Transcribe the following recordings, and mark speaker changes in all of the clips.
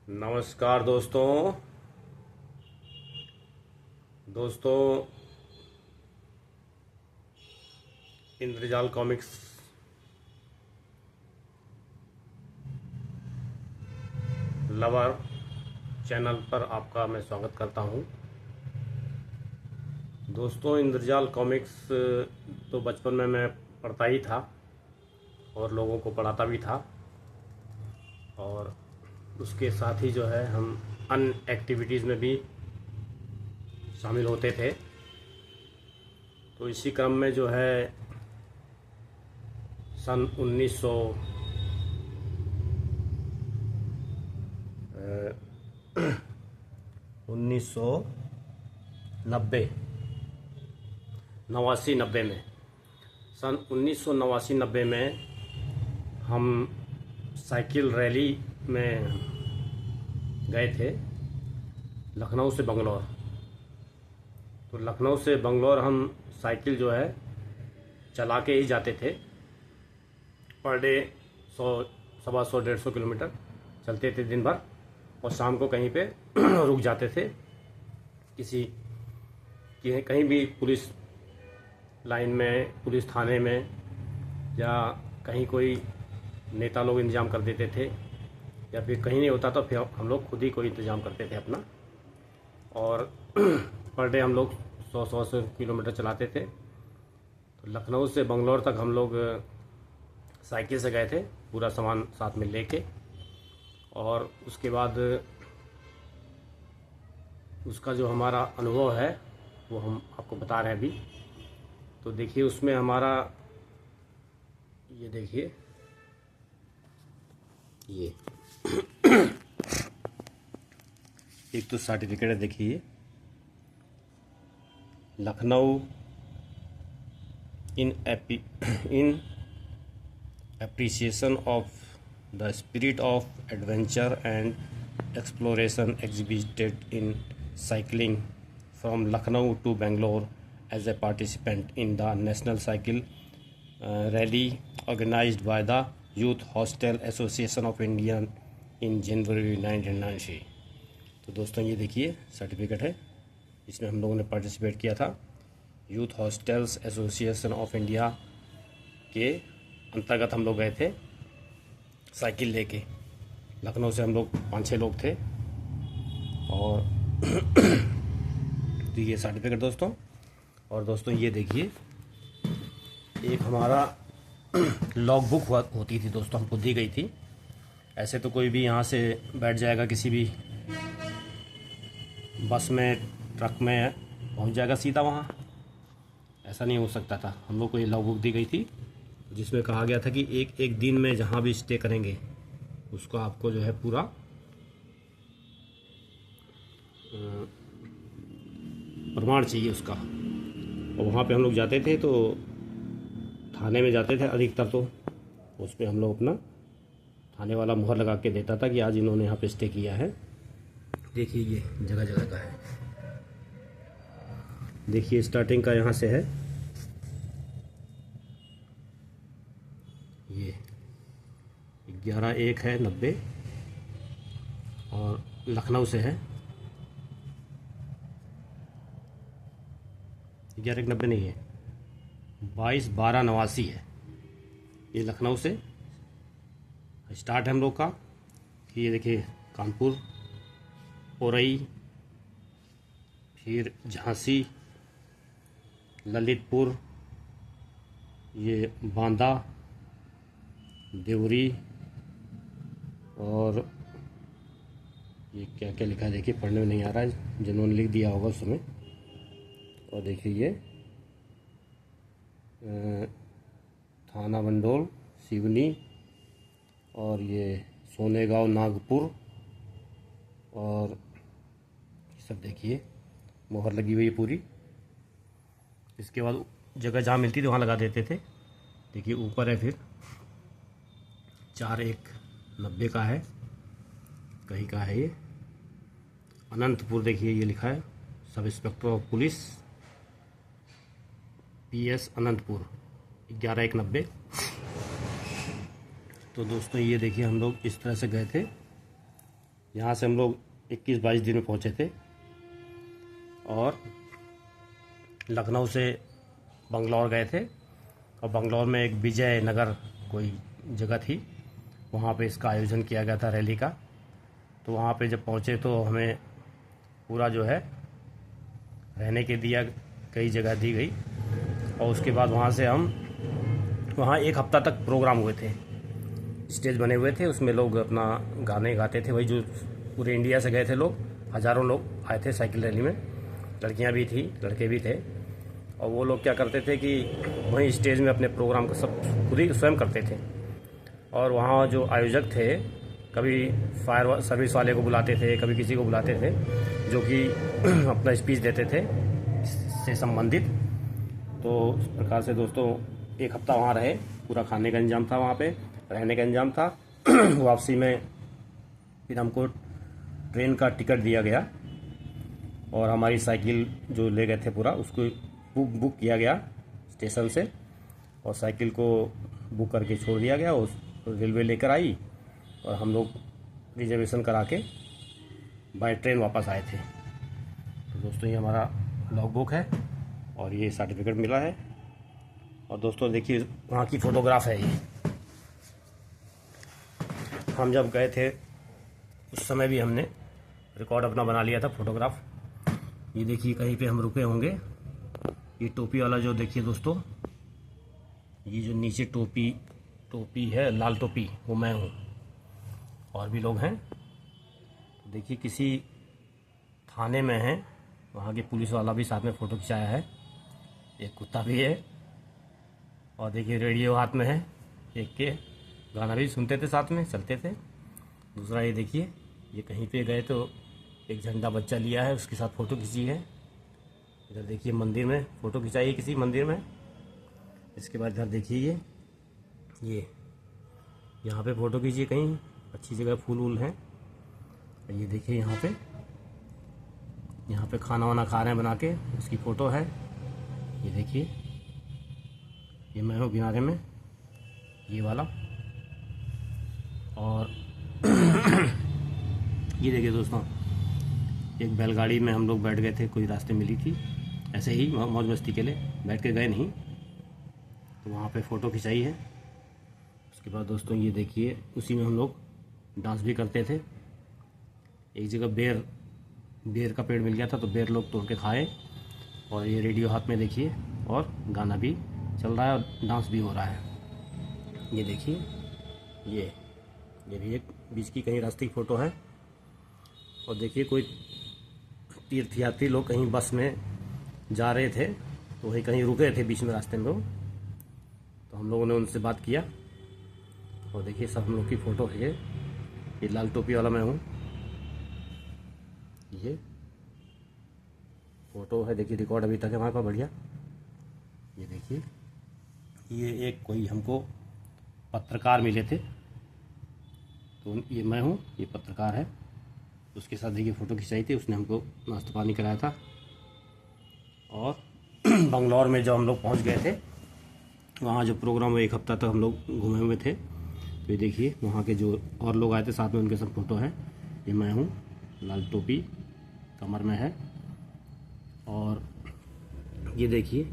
Speaker 1: नमस्कार दोस्तों। इंद्रजाल comics lover channel पर आपका मैं स्वागत करता हूं। दोस्तों, इंद्रजाल कॉमिक्स तो बचपन में मैं पढ़ता ही था और लोगों को पढ़ाता भी था, और उसके साथ ही जो है हम अन्य एक्टिविटीज़ में भी शामिल होते थे। तो इसी क्रम में जो है सन 1990 नवासी नब्बे में सन 1989-90 में हम साइकिल रैली में गए थे लखनऊ से बंगलौर। तो लखनऊ से बंगलौर हम साइकिल जो है चला के ही जाते थे। पर डे 100, 125, 150 किलोमीटर चलते थे दिन भर, और शाम को कहीं पे रुक जाते थे कहीं भी पुलिस लाइन में, पुलिस थाने में, या कहीं कोई नेता लोग इंतज़ाम कर देते थे, या फिर कहीं नहीं होता तो फिर हम लोग खुद ही कोई इंतज़ाम करते थे अपना। और पर डे हम लोग 100 किलोमीटर चलाते थे। तो लखनऊ से बंगलौर तक हम लोग साइकिल से गए थे, पूरा सामान साथ में लेके। और उसके बाद उसका जो हमारा अनुभव है वो हम आपको बता रहे हैं अभी। तो देखिए, उसमें हमारा ये देखिए, ये एक तो सर्टिफिकेट है, देखिए, लखनऊ इन appreciation of the spirit of adventure and exploration exhibited in cycling from Lucknow to Bangalore as a participant in the National Cycle Rally organized by the Youth Hostel Association of India in January 1990। तो दोस्तों, ये देखिए certificate है, इसमें हम लोगों ने participate किया था youth hostels association of India के अंतर्गत। हम लोग गए थे साइकिल लेके। लखनऊ से हम लोग 5-6 लोग थे। और तो ये सर्टिफिकेट दोस्तों। और दोस्तों, ये देखिए, एक हमारा लॉग बुक होती थी दोस्तों, हमको दी गई थी। ऐसे तो कोई भी यहाँ से बैठ जाएगा, किसी भी बस में, ट्रक में पहुँच जाएगा सीधा वहाँ, ऐसा नहीं हो सकता था। हम लोग को ये लॉग बुक दी गई थी, जिसमें कहा गया था कि एक दिन में जहाँ भी स्टे करेंगे उसको आपको जो है पूरा प्रमाण चाहिए उसका। और वहाँ पे हम लोग जाते थे तो थाने में जाते थे अधिकतर, तो उस पर हम लोग अपना थाने वाला मुहर लगा के देता था कि आज इन्होंने यहाँ पे स्टे किया है। देखिए, ये जगह जगह का है। देखिए, स्टार्टिंग का यहाँ से है, ये 11/1 है 90, और लखनऊ से है 11/1 90 नहीं है, 22/12/89 है। ये लखनऊ से स्टार्ट है हम लोग का। ये देखिए, कानपुर, औरई, फिर झांसी, ललितपुर, ये बांदा, देवरी, और ये क्या क्या लिखा है देखिए, पढ़ने में नहीं आ रहा है, जिन्होंने लिख दिया होगा उस समय। और देखिए, ये थाना मंडोल, सिवनी, और ये सोनेगांव, नागपुर, और ये सब देखिए मोहर लगी हुई है पूरी। इसके बाद जगह जहाँ मिलती थी वहाँ लगा देते थे। देखिए, ऊपर है फिर 4/1/90 का है, कहीं का है ये अनंतपुर। देखिए, ये लिखा है sub inspector of police PS Anantapur 11/1/90। तो दोस्तों, ये देखिए, हम लोग इस तरह से गए थे यहाँ से हम लोग 21-22 दिन में पहुँचे थे और लखनऊ से बंगलौर गए थे। और बंगलौर में एक विजय नगर कोई जगह थी, वहाँ पे इसका आयोजन किया गया था रैली का। तो वहाँ पे जब पहुँचे तो हमें पूरा जो है रहने के दिया, कई जगह दी गई। और उसके बाद वहाँ से हम वहाँ 1 हफ्ता तक प्रोग्राम हुए थे, स्टेज बने हुए थे, उसमें लोग अपना गाने गाते थे। वही जो पूरे इंडिया से गए थे लोग, हज़ारों लोग आए थे साइकिल रैली में, लड़कियाँ भी थी, लड़के भी थे। और वो लोग क्या करते थे कि वहीं स्टेज में अपने प्रोग्राम का सब खुद ही स्वयं करते थे। और वहाँ जो आयोजक थे, कभी फायर सर्विस वाले को बुलाते थे, कभी किसी को बुलाते थे जो कि अपना स्पीच देते थे इससे संबंधित। तो उस प्रकार से दोस्तों 1 हफ्ता वहाँ रहे, पूरा खाने का इंतजाम था, वहाँ पे रहने का इंतजाम था। वापसी में फिर हमको ट्रेन का टिकट दिया गया और हमारी साइकिल जो ले गए थे पूरा उसको बुक किया गया स्टेशन से, और साइकिल को बुक करके छोड़ दिया गया। उस रेलवे लेकर आई और हम लोग रिजर्वेशन करा के बाय ट्रेन वापस आए थे। तो दोस्तों ये हमारा लॉग बुक है और ये सर्टिफिकेट मिला है। और दोस्तों देखिए वहाँ की फ़ोटोग्राफ है ये, हम जब गए थे उस समय भी हमने रिकॉर्ड अपना बना लिया था फ़ोटोग्राफ। ये देखिए कहीं पे हम रुके होंगे, ये टोपी वाला जो देखिए दोस्तों, ये जो नीचे टोपी है लाल टोपी, वो मैं हूँ। और भी लोग हैं, तो देखिए किसी थाने में हैं, वहाँ के पुलिस वाला भी साथ में फ़ोटो खिंचाया है। एक कुत्ता भी है और देखिए रेडियो हाथ में है एक के, गाना भी सुनते थे साथ में, चलते थे। दूसरा ये देखिए, ये कहीं पे गए तो एक झंडा बच्चा लिया है, उसके साथ फ़ोटो खींची है। इधर देखिए मंदिर में फ़ोटो खिंचाई है किसी मंदिर में। इसके बाद इधर देखिए ये यहाँ पे फ़ोटो खींचिए कहीं अच्छी जगह, फूल वूल हैं। ये देखिए यहाँ पे खाना वाना खा रहे हैं बना के, उसकी फ़ोटो है। ये देखिए ये मैं हूँ किनारे में, ये वाला। और ये देखिए दोस्तों, एक बैलगाड़ी में हम लोग बैठ गए थे, कोई रास्ते मिली थी, ऐसे ही मौज मस्ती के लिए बैठ के गए नहीं। तो वहाँ पे फ़ोटो खिंचाई है। उसके बाद दोस्तों ये देखिए, उसी में हम लोग डांस भी करते थे। एक जगह बेर का पेड़ मिल गया था तो बेर लोग तोड़ के खाए। और ये रेडियो हाथ में देखिए, और गाना भी चल रहा है और डांस भी हो रहा है। ये देखिए ये भी एक बीच की कहीं रास्ते की फ़ोटो है। और देखिए कोई तीर्थयात्री लोग कहीं बस में जा रहे थे, तो वहीं कहीं रुके थे बीच में रास्ते में लोग, तो हम लोगों ने उनसे बात किया। और देखिए सब हम लोग की फ़ोटो है। ये लाल टोपी वाला मैं हूँ, ये फ़ोटो है। देखिए रिकॉर्ड अभी तक है हमारे पास, बढ़िया। ये देखिए ये एक कोई हमको पत्रकार मिले थे, तो ये मैं हूँ, ये पत्रकार है। उसके साथ देखिए फ़ोटो खिंचाई थी, उसने हमको नाश्ता पानी कराया था। और बंगलौर में जब हम लोग पहुँच गए थे, वहाँ जो प्रोग्राम 1 हफ्ता तक हम लोग घूमे हुए थे, तो ये देखिए वहाँ के जो और लोग आए थे साथ में, उनके सब फ़ोटो है। ये मैं हूँ, लाल टोपी कमर में है। और ये देखिए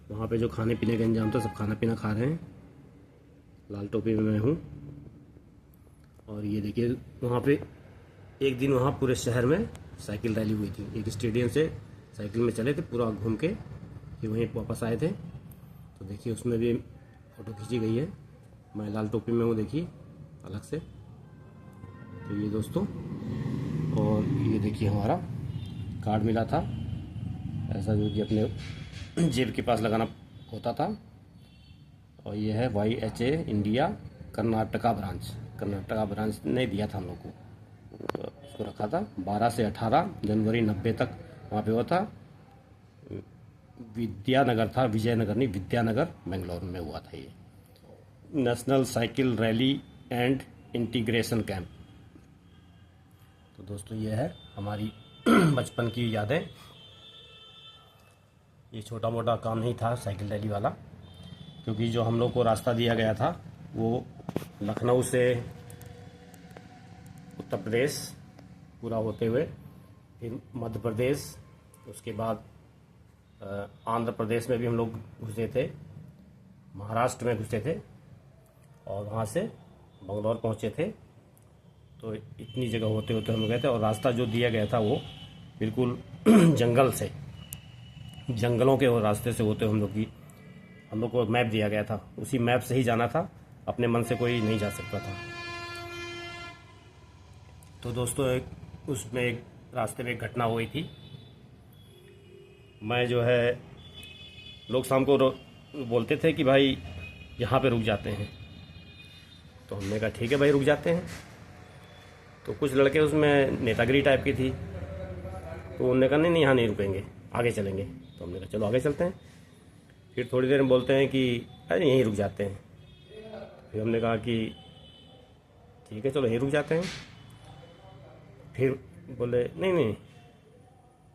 Speaker 1: वहाँ पे जो खाने पीने का इंतजाम था, सब खाना पीना खा रहे हैं। लाल टोपी में मैं हूँ। और ये देखिए वहाँ पे एक दिन वहाँ पूरे शहर में साइकिल रैली हुई थी। एक स्टेडियम से साइकिल में चले थे पूरा घूम के, फिर वहीं वापस आए थे। तो देखिए उसमें भी फ़ोटो खींची गई है। मैं लाल टोपी में हूँ देखिए अलग से। तो ये दोस्तों, और ये देखिए हमारा कार्ड मिला था ऐसा, जो कि अपने जेब के पास लगाना होता था। और ये है YHA इंडिया कर्नाटका ब्रांच ने दिया था हम लोग को, तो इसको रखा था। 12 से 18 जनवरी 90 तक वहाँ पे हुआ था। विद्यानगर था, विजयनगर नहीं, विद्यानगर बेंगलोर में हुआ था ये national cycle rally and integration camp. तो दोस्तों ये है हमारी बचपन की यादें। ये छोटा मोटा काम नहीं था साइकिल रैली वाला, क्योंकि जो हम लोग को रास्ता दिया गया था वो लखनऊ से उत्तर प्रदेश पूरा होते हुए फिर मध्य प्रदेश, उसके बाद आंध्र प्रदेश में भी हम लोग घुसे थे, महाराष्ट्र में घुसे थे और वहाँ से बंगलौर पहुँचे थे। तो इतनी जगह होते होते हम गए थे और रास्ता जो दिया गया था वो बिल्कुल जंगल से, जंगलों के वो रास्ते से होते हम लोग को मैप दिया गया था, उसी मैप से ही जाना था, अपने मन से कोई नहीं जा सकता था। तो दोस्तों उसमें एक रास्ते में एक घटना हुई थी। मैं जो है, लोग शाम को बोलते थे कि भाई यहाँ पे रुक जाते हैं, तो हमने कहा ठीक है भाई रुक जाते हैं। तो कुछ लड़के उसमें नेतागिरी टाइप की थी, तो उन्होंने कहा नहीं यहाँ नहीं रुकेंगे, आगे चलेंगे। तो हमने कहा चलो आगे चलते हैं। फिर थोड़ी देर में बोलते हैं कि अरे यहीं रुक जाते हैं। फिर हमने कहा कि ठीक है चलो यहीं रुक जाते हैं। फिर बोले नहीं नहीं,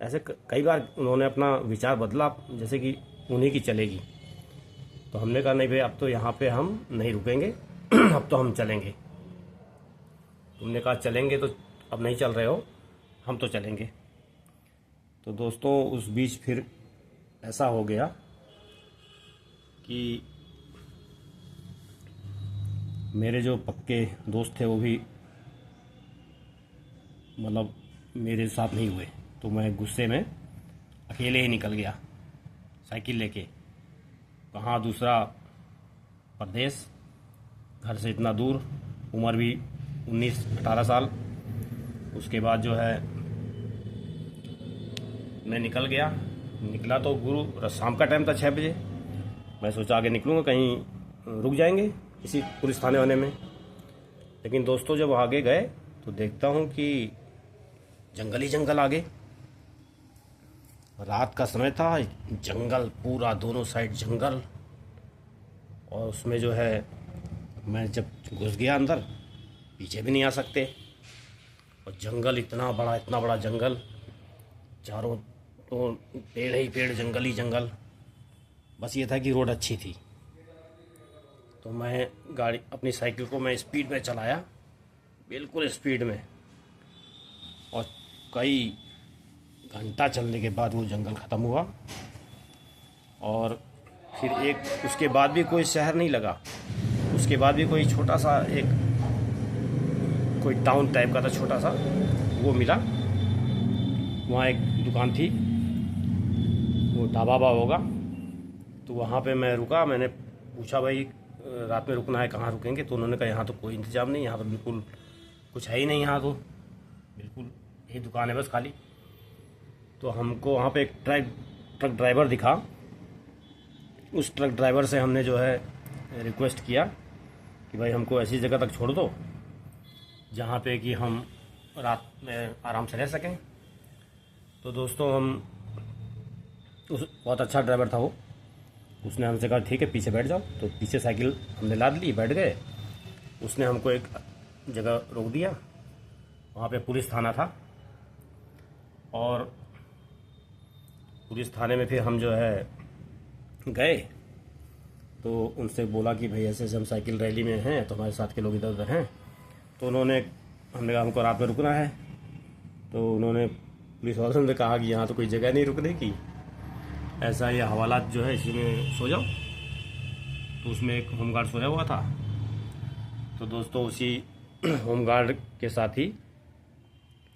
Speaker 1: ऐसे कई बार उन्होंने अपना विचार बदला, जैसे कि उन्हीं की चलेगी। तो हमने कहा नहीं भाई अब तो यहाँ पे हम नहीं रुकेंगे, अब तो हम चलेंगे। तुमने कहा चलेंगे तो अब नहीं चल रहे हो, हम तो चलेंगे। तो दोस्तों उस बीच फिर ऐसा हो गया कि मेरे जो पक्के दोस्त थे वो भी मतलब मेरे साथ नहीं हुए। तो मैं गुस्से में अकेले ही निकल गया साइकिल लेके, कहाँ दूसरा प्रदेश, घर से इतना दूर, उम्र भी 19-18 साल। उसके बाद जो है मैं निकल गया। निकला तो गुरु शाम का टाइम था 6 बजे। मैं सोचा आगे निकलूँगा, कहीं रुक जाएंगे किसी पुलिस थाने वाने में। लेकिन दोस्तों जब आगे गए तो देखता हूँ कि जंगल ही जंगल आगे। रात का समय था, जंगल पूरा, दोनों साइड जंगल। और उसमें जो है मैं जब घुस गया अंदर, पीछे भी नहीं आ सकते। और जंगल इतना बड़ा जंगल, चारों तो पेड़ ही पेड़, जंगल ही जंगल। बस ये था कि रोड अच्छी थी। तो मैं गाड़ी, अपनी साइकिल को मैं स्पीड में चलाया, बिल्कुल स्पीड में। और कई घंटा चलने के बाद वो जंगल ख़त्म हुआ। और फिर उसके बाद भी कोई शहर नहीं लगा, उसके बाद भी कोई छोटा सा कोई टाउन टाइप का था, छोटा सा वो मिला। वहाँ एक दुकान थी, वो ढाबा होगा। तो वहाँ पे मैं रुका। मैंने पूछा भाई रात में रुकना है, कहाँ रुकेंगे? तो उन्होंने कहा यहाँ तो कोई इंतज़ाम नहीं, यहाँ तो बिल्कुल कुछ है ही नहीं, यहाँ तो बिल्कुल यही दुकान है बस खाली। तो हमको वहाँ पे एक ट्रक ड्राइवर दिखा। उस ट्रक ड्राइवर से हमने जो है रिक्वेस्ट किया कि भाई हमको ऐसी जगह तक छोड़ दो जहाँ पे कि हम रात में आराम से रह सकें। तो दोस्तों बहुत अच्छा ड्राइवर था वो। उसने हमसे कहा ठीक है पीछे बैठ जाओ। तो पीछे साइकिल हमने लाद ली, बैठ गए। उसने हमको एक जगह रोक दिया, वहाँ पे पुलिस थाना था। और पुलिस थाने में फिर हम जो है गए, तो उनसे बोला कि भाई ऐसे हम साइकिल रैली में हैं, तो हमारे साथ के लोग इधर उधर हैं। तो हमने कहा हमको रात में रुकना है। तो उन्होंने, पुलिस वालों ने कहा कि यहाँ तो कोई जगह नहीं रुकने की, ऐसा ये हवालात जो है इसी में सो जाओ। तो उसमें एक होमगार्ड सोया हुआ था। तो दोस्तों उसी होमगार्ड के साथ ही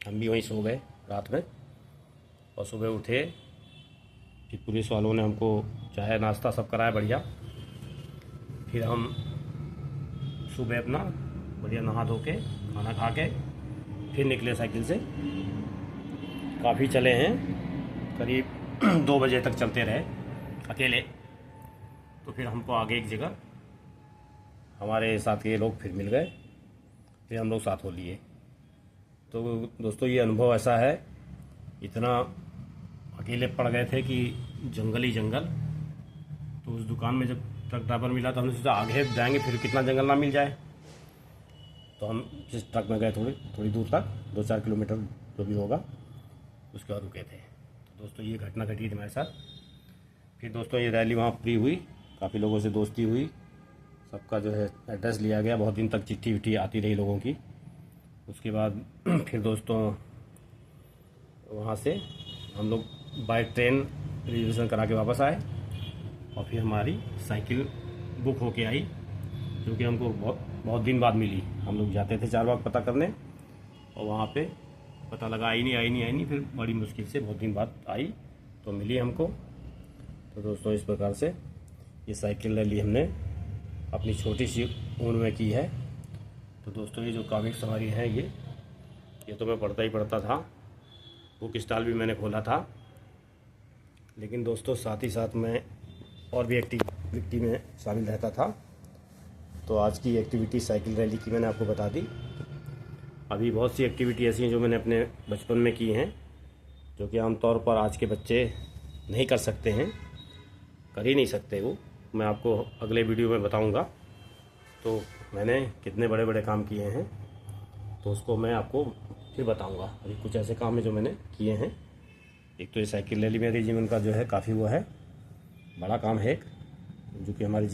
Speaker 1: हम भी वहीं सो गए रात में। और सुबह उठे, फिर पुलिस वालों ने हमको चाय नाश्ता सब कराया बढ़िया। फिर हम सुबह अपना बढ़िया नहा धो के खाना खा के फिर निकले साइकिल से। काफ़ी चले हैं, करीब 2 बजे तक चलते रहे अकेले। तो फिर हमको आगे एक जगह हमारे साथ के लोग फिर मिल गए, फिर हम लोग साथ हो लिए। तो दोस्तों ये अनुभव ऐसा है, इतना अकेले पड़ गए थे कि जंगल ही जंगल। तो उस दुकान में जब ट्रक ड्राइवर मिला तो हमने सोचा आगे जाएंगे फिर कितना जंगल ना मिल जाए। तो हम जिस ट्रक में गए थोड़ी दूर तक, 2-4 किलोमीटर जो भी होगा, उसके बाद रुके थे। तो दोस्तों ये घटना घटी थी हमारे साथ। फिर दोस्तों ये रैली वहाँ पूरी हुई, काफ़ी लोगों से दोस्ती हुई, सबका जो है एड्रेस लिया गया। बहुत दिन तक चिट्ठी विट्ठी आती रही लोगों की। उसके बाद फिर दोस्तों वहाँ से हम लोग बाय ट्रेन रिजर्वेशन करा के वापस आए और फिर हमारी साइकिल बुक होके आई, जो कि हमको बहुत दिन बाद मिली। हम लोग जाते थे चारबाग पता करने और वहाँ पे पता लगा आई नहीं, फिर बड़ी मुश्किल से बहुत दिन बाद आई तो मिली हमको। तो दोस्तों इस प्रकार से ये साइकिल रैली हमने अपनी छोटी सी उम्र में की है। तो दोस्तों ये जो कॉमिक्स हमारी हैं ये तो मैं पढ़ता था, बुक स्टॉल भी मैंने खोला था, लेकिन दोस्तों साथ ही साथ मैं और भी एक्टिविटी में शामिल रहता था। तो आज की एक्टिविटी साइकिल रैली की मैंने आपको बता दी। अभी बहुत सी एक्टिविटी ऐसी हैं जो मैंने अपने बचपन में की हैं, जो कि आमतौर पर आज के बच्चे नहीं कर सकते हैं, कर ही नहीं सकते। वो मैं आपको अगले वीडियो में बताऊंगा। तो मैंने कितने बड़े बड़े काम किए हैं तो उसको मैं आपको फिर बताऊंगा। अभी कुछ ऐसे काम है जो मैंने किए हैं। एक तो ये साइकिल रैली मेरे जीवन का जो है काफ़ी वो है, बड़ा काम है एक, जो कि हमारे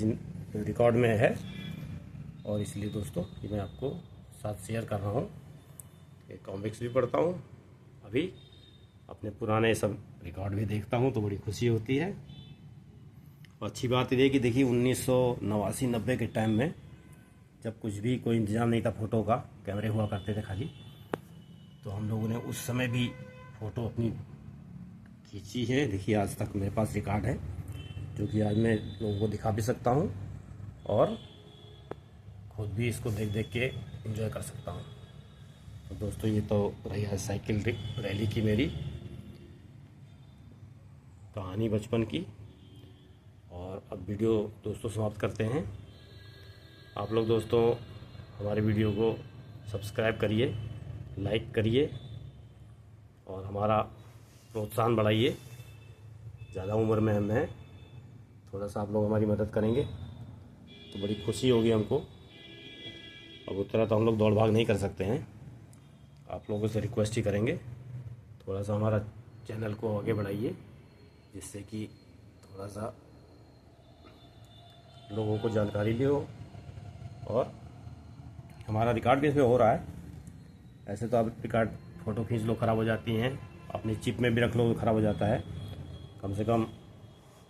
Speaker 1: रिकॉर्ड में है, और इसलिए दोस्तों ये मैं आपको साथ शेयर कर रहा हूँ। एक कॉमिक्स भी पढ़ता हूँ, अभी अपने पुराने सब रिकॉर्ड भी देखता हूँ तो बड़ी खुशी होती है। और अच्छी बात ये है कि देखिए 1989-90 के टाइम में, जब कुछ भी कोई इंतज़ाम नहीं था फ़ोटो का, कैमरे हुआ करते थे खाली, तो हम लोगों ने उस समय भी फ़ोटो अपनी खींची है। देखिए आज तक मेरे पास रिकॉर्ड है, जो कि आज मैं लोगों को दिखा भी सकता हूँ और खुद भी इसको देख देख के एंजॉय कर सकता हूँ। तो दोस्तों ये तो रही है साइकिल रैली की मेरी कहानी बचपन की। और अब वीडियो दोस्तों समाप्त करते हैं। आप लोग दोस्तों हमारे वीडियो को सब्सक्राइब करिए, लाइक करिए और हमारा प्रोत्साहन बढ़ाइए। ज़्यादा उम्र में हम हैं, थोड़ा सा आप लोग हमारी मदद करेंगे तो बड़ी खुशी होगी हमको। अब उतना तो हम लोग दौड़ भाग नहीं कर सकते हैं, आप लोगों से रिक्वेस्ट ही करेंगे थोड़ा सा हमारा चैनल को आगे बढ़ाइए, जिससे कि थोड़ा सा लोगों को जानकारी भी हो। और हमारा रिकॉर्ड भी इसमें हो रहा है। ऐसे तो आप रिकॉर्ड फ़ोटो खींच लो ख़राब हो जाती हैं, अपनी चिप में भी रख लो तो ख़राब हो जाता है। कम से कम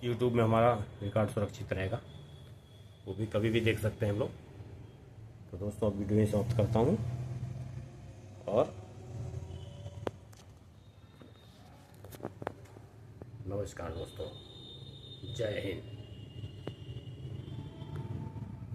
Speaker 1: यूट्यूब में हमारा रिकॉर्ड सुरक्षित रहेगा, वो भी कभी भी देख सकते हैं हम लोग। तो दोस्तों अब वीडियो ही समाप्त करता हूँ और नमस्कार दोस्तों, जय हिंद।